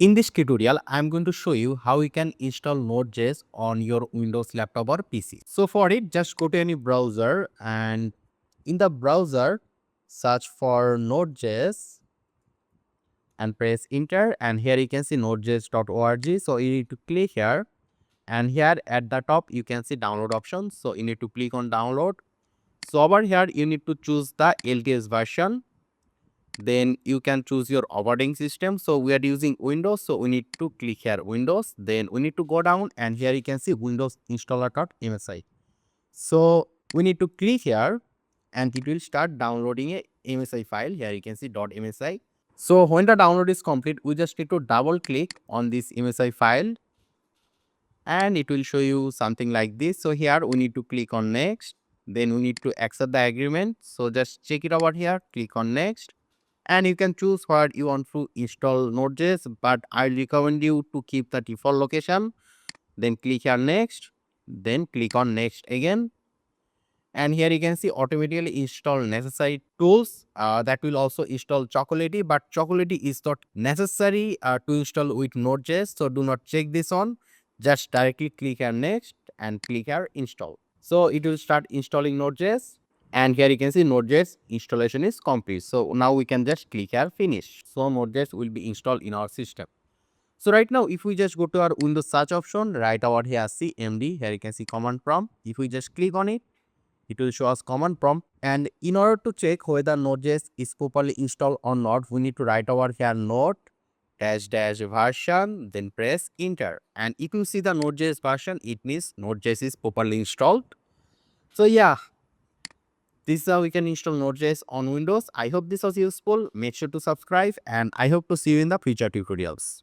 In this tutorial, I'm going to show you how you can install Node.js on your Windows laptop or PC. So for it, just go to any browser and in the browser, search for Node.js and press enter, and here you can see nodejs.org. So you need to click here, and here at the top you can see download option. So you need to click on download. So over here you need to choose the LTS version. Then you can choose your operating system. So we are using Windows, so we need to click here Windows. Then we need to go down, and here you can see Windows installer.msi. So we need to click here, and it will start downloading a MSI file. Here you can see .msi. So when the download is complete, we just need to double click on this MSI file, and it will show you something like this. So here we need to click on next. Then we need to accept the agreement. So just check it over here, click on next, and you can choose where you want to install Node.js, but I recommend you to keep the default location. Then click here next, then click on next again, and here you can see automatically install necessary tools. That will also install Chocolatey, but Chocolatey is not necessary to install with Node.js, so do not check this on. Just directly click here next and click here install. So it will start installing Node.js, and here you can see Node.js installation is complete. So now we can just click here finish. So Node.js will be installed in our system. So right now, if we just go to our Windows search option, right over here cmd, here you can see command prompt. If we just click on it, it will show us command prompt. And in order to check whether Node.js is properly installed or not, we need to write over here node dash version, then press enter. And if you see the Node.js version, it means Node.js is properly installed. So yeah, this is how we can install Node.js on Windows. I hope this was useful. Make sure to subscribe, and I hope to see you in the future tutorials.